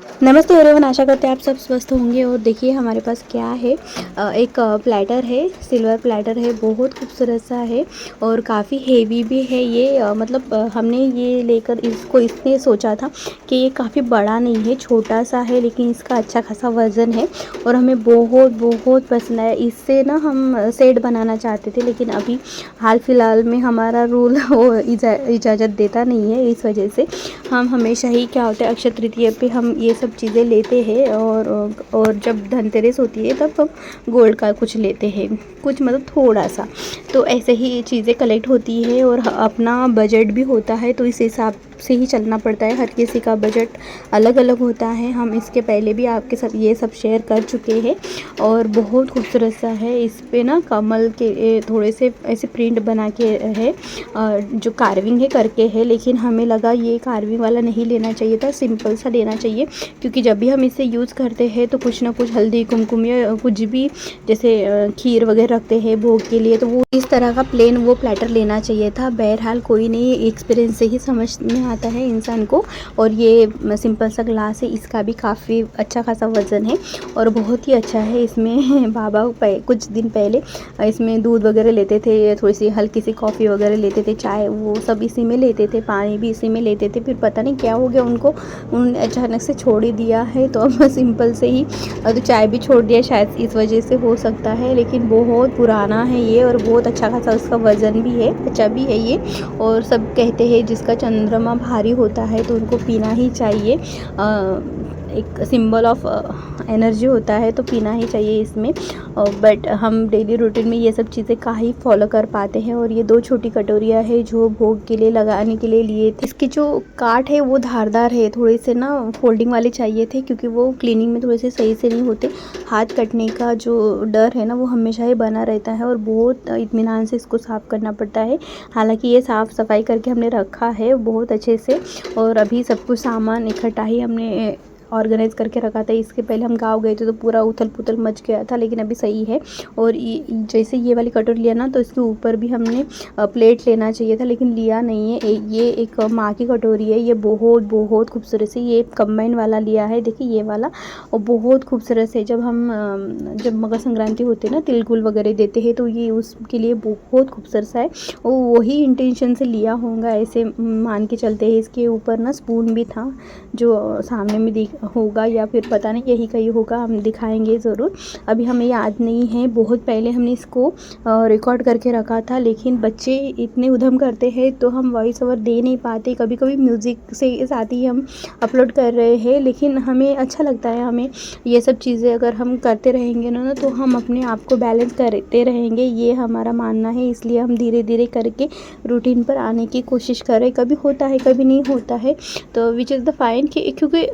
नमस्ते एवरीवन, आशा करते हैं आप सब स्वस्थ होंगे। और देखिए हमारे पास क्या है, एक प्लेटर है, सिल्वर प्लेटर है, बहुत खूबसूरत सा है और काफ़ी हेवी भी है ये। मतलब हमने ये लेकर इसको इसने सोचा था कि ये काफ़ी बड़ा नहीं है, छोटा सा है, लेकिन इसका अच्छा खासा वज़न है और हमें बहुत बहुत पसंद आया। इससे ना हम सेट बनाना चाहते थे, लेकिन अभी हाल फिलहाल में हमारा रूल वो इजाज़त देता नहीं है। इस वजह से हम हमेशा ही क्या होता है, अक्षय तृतीया पे हम ये सब चीज़ें लेते हैं और जब धनतेरस होती है तब हम गोल्ड का कुछ लेते हैं, कुछ मतलब थोड़ा सा। तो ऐसे ही ये चीज़ें कलेक्ट होती है और अपना बजट भी होता है, तो इस हिसाब से ही चलना पड़ता है। हर किसी का बजट अलग अलग होता है। हम इसके पहले भी आपके साथ ये सब शेयर कर चुके हैं और बहुत खूबसूरत सा है। इस पे ना कमल के थोड़े से ऐसे प्रिंट बना के है, जो कार्विंग है करके है, लेकिन हमें लगा ये कार्विंग वाला नहीं लेना चाहिए था, सिंपल सा लेना चाहिए। क्योंकि जब भी हम इसे यूज़ करते हैं तो कुछ ना कुछ हल्दी कुमकुम या कुछ भी जैसे खीर वगैरह रखते हैं भोग के लिए, तो वो इस तरह का प्लेन वो प्लेटर लेना चाहिए था। बहरहाल कोई नहीं, एक्सपीरियंस से ही समझ में आता है इंसान को। और ये सिंपल सा ग्लास है, इसका भी काफ़ी अच्छा खासा वज़न है और बहुत ही अच्छा है। इसमें बाबा कुछ दिन पहले इसमें दूध वगैरह लेते थे, थोड़ी सी हल्की सी कॉफ़ी वगैरह लेते थे, चाय वो सब इसी में लेते थे, पानी भी इसी में लेते थे। फिर पता नहीं क्या हो गया उनको, उन्होंने अचानक से छोड़ ही दिया है। तो अब सिंपल से ही तो चाय भी छोड़ दिया, शायद इस वजह से हो सकता है। लेकिन बहुत पुराना है ये और बहुत अच्छा खासा उसका वज़न भी है, अच्छा भी है ये। और सब कहते हैं जिसका चंद्रमा भारी होता है तो उनको पीना ही चाहिए, एक सिंबल ऑफ एनर्जी होता है, तो पीना ही चाहिए इसमें। बट हम डेली रूटीन में ये सब चीज़ें काफ़ी फॉलो कर पाते हैं। और ये 2 छोटी कटोरियाँ है जो भोग के लिए लगाने के लिए लिए थे। इसकी जो काट है वो धारदार है, थोड़े से ना फोल्डिंग वाले चाहिए थे, क्योंकि वो क्लीनिंग में थोड़े से सही से नहीं होते। हाथ कटने का जो डर है ना वो हमेशा ही बना रहता है और बहुत इत्मीनान से इसको साफ़ करना पड़ता है। हालांकि ये साफ़ सफाई करके हमने रखा है बहुत अच्छे से, और अभी सब कुछ सामान इकट्ठा ही हमने ऑर्गेनाइज़ करके रखा था। इसके पहले हम गाँव गए थे तो पूरा उथल पुथल मच गया था, लेकिन अभी सही है। और जैसे ये वाली कटोरी लिया ना, तो इसके ऊपर भी हमने प्लेट लेना चाहिए था, लेकिन लिया नहीं है। ये एक माँ की कटोरी है, ये बहुत बहुत खूबसूरत से ये कंबाइन वाला लिया है। देखिए ये वाला, और बहुत खूबसूरत से जब हम जब मकर संक्रांति होती है ना, तिल गुल वगैरह देते हैं, तो ये उसके लिए बहुत खूबसूरत सा है। और वही इंटेंशन से लिया होगा, ऐसे मान के चलते हैं। इसके ऊपर ना स्पून भी था जो सामने में दिख होगा, या फिर पता नहीं यही कहीं होगा, हम दिखाएंगे ज़रूर। अभी हमें याद नहीं है, बहुत पहले हमने इसको रिकॉर्ड करके रखा था, लेकिन बच्चे इतने उधम करते हैं तो हम वॉइस ओवर दे नहीं पाते। कभी कभी म्यूज़िक से साथ ही हम अपलोड कर रहे हैं, लेकिन हमें अच्छा लगता है। हमें ये सब चीज़ें अगर हम करते रहेंगे ना, तो हम अपने आप को बैलेंस करते रहेंगे, ये हमारा मानना है। इसलिए हम धीरे धीरे करके रूटीन पर आने की कोशिश करें। कभी होता है कभी नहीं होता है, तो विच इज़ द फाइन कि क्योंकि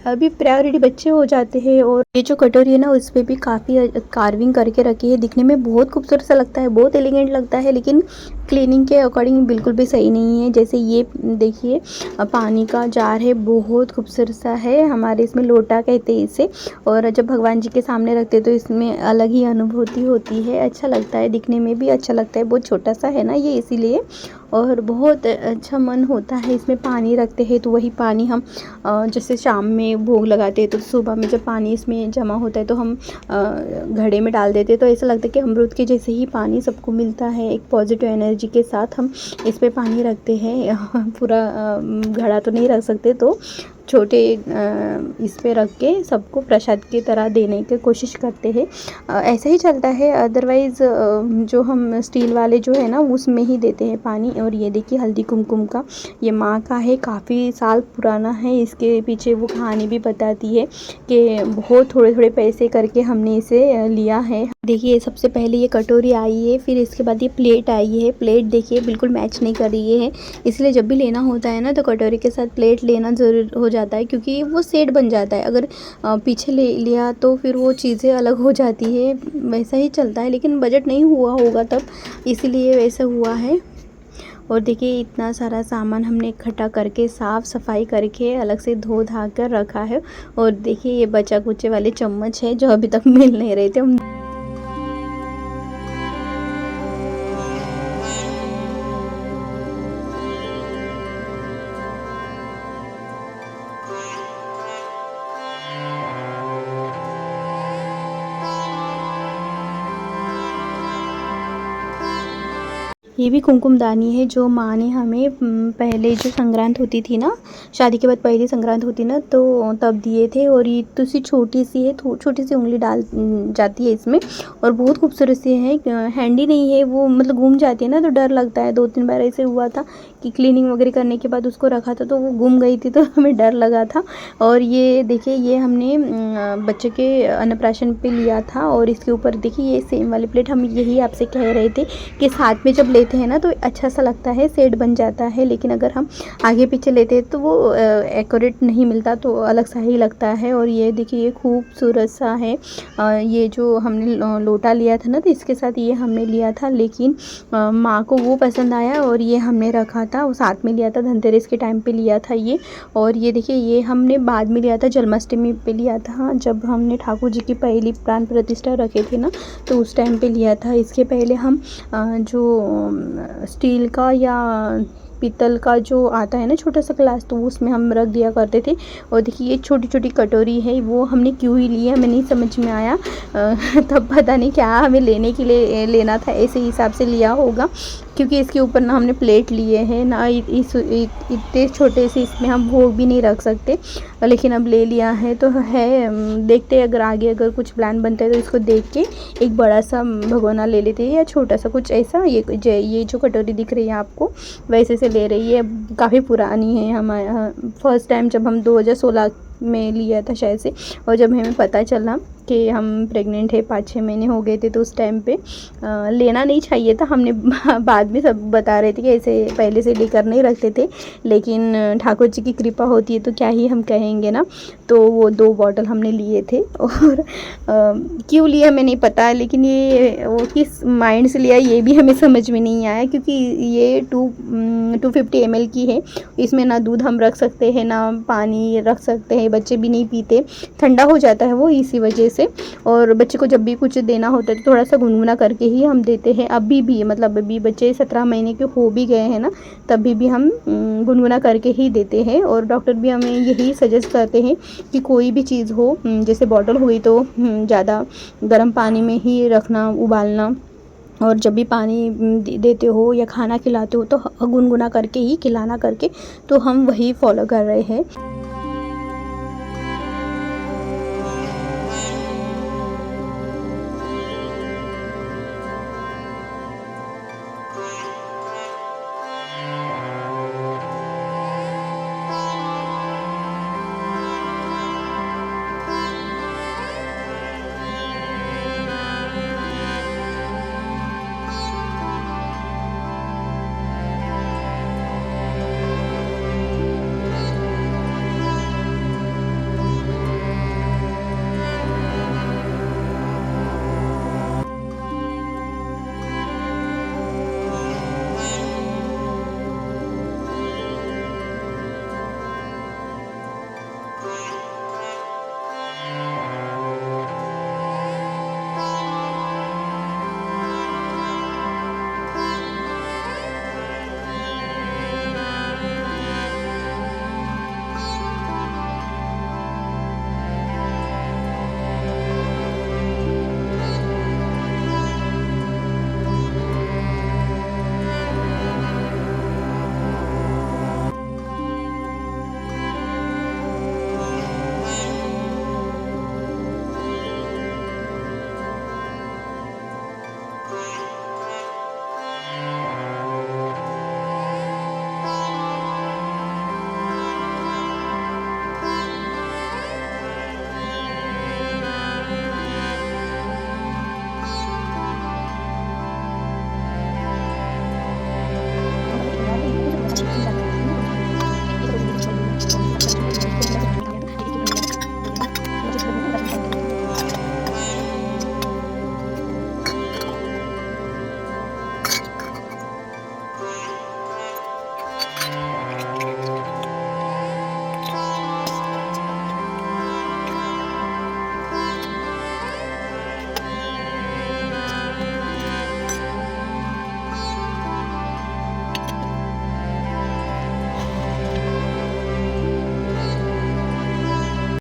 अभी प्रायोरिटी बच्चे हो जाते हैं। और ये जो कटोरी है ना, उस पर भी काफ़ी कार्विंग करके रखी है, दिखने में बहुत खूबसूरत सा लगता है, बहुत एलिगेंट लगता है, लेकिन क्लीनिंग के अकॉर्डिंग बिल्कुल भी सही नहीं है। जैसे ये देखिए, पानी का जार है, बहुत खूबसूरत सा है, हमारे इसमें लोटा कहते हैं इसे। और जब भगवान जी के सामने रखते तो इसमें अलग ही अनुभूति होती है, अच्छा लगता है, दिखने में भी अच्छा लगता है। बहुत छोटा सा है ना ये, इसीलिए। और बहुत अच्छा मन होता है इसमें पानी रखते हैं, तो वही पानी हम जैसे शाम में भोग लगाते हैं तो सुबह में जब पानी इसमें जमा होता है तो हम घड़े में डाल देते हैं, तो ऐसा लगता है कि अमृत के जैसे ही पानी सबको मिलता है। एक पॉजिटिव एनर्जी के साथ हम इस पे पानी रखते हैं। पूरा घड़ा तो नहीं रख सकते, तो छोटे इस पे रख के सबको प्रसाद की तरह देने की कोशिश करते हैं। ऐसा ही चलता है। अदरवाइज़ जो हम स्टील वाले जो है ना, उसमें ही देते हैं पानी। और ये देखिए हल्दी कुमकुम का, ये माँ का है, काफ़ी साल पुराना है। इसके पीछे वो कहानी भी बताती है कि बहुत थोड़े थोड़े पैसे करके हमने इसे लिया है। देखिए सबसे पहले ये कटोरी आई है, फिर इसके बाद ये प्लेट आई है। प्लेट देखिए बिल्कुल मैच नहीं कर रही है, इसलिए जब भी लेना होता है ना, तो कटोरी के साथ प्लेट लेना ज़रूर हो जाता है, क्योंकि वो सेट बन जाता है। अगर पीछे ले लिया तो फिर वो चीज़ें अलग हो जाती है, वैसा ही चलता है। लेकिन बजट नहीं हुआ होगा तब, इसीलिए वैसा हुआ है। और देखिए इतना सारा सामान हमने इकट्ठा करके साफ़ सफाई करके अलग से धो धा कर रखा है। और देखिए ये बचा कुचे वाले चम्मच है जो अभी तक मिल नहीं रहे थे। हम ये भी कुमकुमदानी है जो माँ ने हमें पहले जो संक्रांत होती थी ना, शादी के बाद पहली संक्रांत होती ना, तो तब दिए थे। और ये तो सी छोटी सी है, छोटी सी उंगली डाल जाती है इसमें, और बहुत खूबसूरत सी है। हैंडी नहीं है वो, मतलब घूम जाती है ना तो डर लगता है। 2-3 बार ऐसे हुआ था कि क्लीनिंग वगैरह करने के बाद उसको रखा था तो वो गुम गई थी, तो हमें डर लगा था। और ये देखिए, ये हमने बच्चे के अन्नप्राशन पे लिया था। और इसके ऊपर देखिए ये सेम वाली प्लेट, हम यही आपसे कह रहे थे कि साथ में जब लेते हैं ना तो अच्छा सा लगता है, सेट बन जाता है। लेकिन अगर हम आगे पीछे लेते हैं तो वो एक्यूरेट नहीं मिलता, तो अलग सा ही लगता है। और ये देखिए ये खूबसूरत सा है। ये जो हमने लोटा लिया था ना, तो इसके साथ ये हमने लिया था, लेकिन माँ को वो पसंद आया और ये हमने रखा था, वो साथ में लिया था, धनतेरस के टाइम पे लिया था ये। और ये देखिए ये हमने बाद में लिया था, जन्माष्टमी पे लिया था, जब हमने ठाकुर जी की पहली प्राण प्रतिष्ठा रखे थे ना, तो उस टाइम पे लिया था। इसके पहले हम जो स्टील का या पीतल का जो आता है ना छोटा सा ग्लास, तो उसमें हम रख दिया करते थे। और देखिए ये छोटी छोटी कटोरी है, वो हमने क्यों ही ली है हमें नहीं समझ में आया। तब पता नहीं क्या हमें लेने के लिए लेना था, ऐसे हिसाब से लिया होगा, क्योंकि इसके ऊपर ना हमने प्लेट लिए हैं ना, इतने छोटे से इसमें हम भोग भी नहीं रख सकते। लेकिन अब ले लिया है तो है, देखते हैं अगर आगे अगर कुछ प्लान बनता है तो इसको देख के एक बड़ा सा भगोना ले लेते हैं, या छोटा सा कुछ ऐसा। ये जो कटोरी दिख रही है आपको, वैसे से ले रही है, काफ़ी पुरानी है। हमारा फर्स्ट टाइम जब हम 2016 में लिया था शायद से, और जब हमें पता चला कि हम प्रेग्नेंट है, 5-6 महीने हो गए थे, तो उस टाइम पे लेना नहीं चाहिए था। हमने बाद में सब बता रहे थे कि ऐसे पहले से लेकर नहीं रखते थे, लेकिन ठाकुर जी की कृपा होती है तो क्या ही हम कहेंगे ना। तो वो 2 बॉटल हमने लिए थे, और क्यों लिया हमें नहीं पता, लेकिन ये वो किस माइंड से लिया ये भी हमें समझ में नहीं आया, क्योंकि ये 250 ml की है। इसमें ना दूध हम रख सकते हैं ना पानी रख सकते हैं, बच्चे भी नहीं पीते, ठंडा हो जाता है वो इसी वजह से। और बच्चे को जब भी कुछ देना होता है तो थोड़ा सा गुनगुना करके ही हम देते हैं। अभी भी मतलब अभी बच्चे 17 महीने के हो भी गए हैं ना, तभी भी हम गुनगुना करके ही देते हैं। और डॉक्टर भी हमें यही सजेस्ट करते हैं कि कोई भी चीज़ हो, जैसे बॉटल हुई तो ज़्यादा गर्म पानी में ही रखना, उबालना। और जब भी पानी देते हो या खाना खिलाते हो तो गुनगुना करके ही खिलाना करके, तो हम वही फॉलो कर रहे हैं।